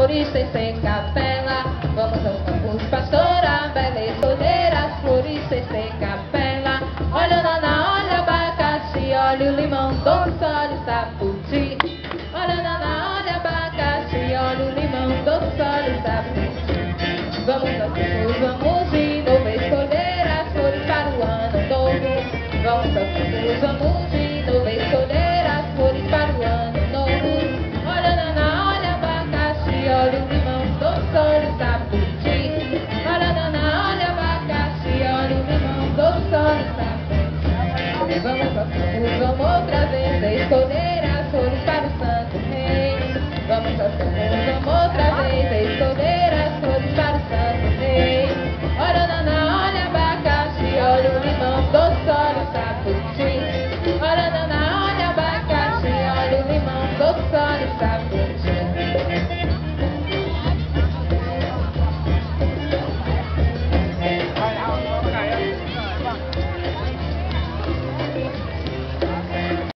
flores sem capela. Vamos aos campos, pastora, bela escolher as flores sem capela. Olha naná, olha abacaxi, olha o limão doce, olha o saputi. Olha naná, olha abacaxi, olha o limão doce, olha o saputi. Vamos aos campos,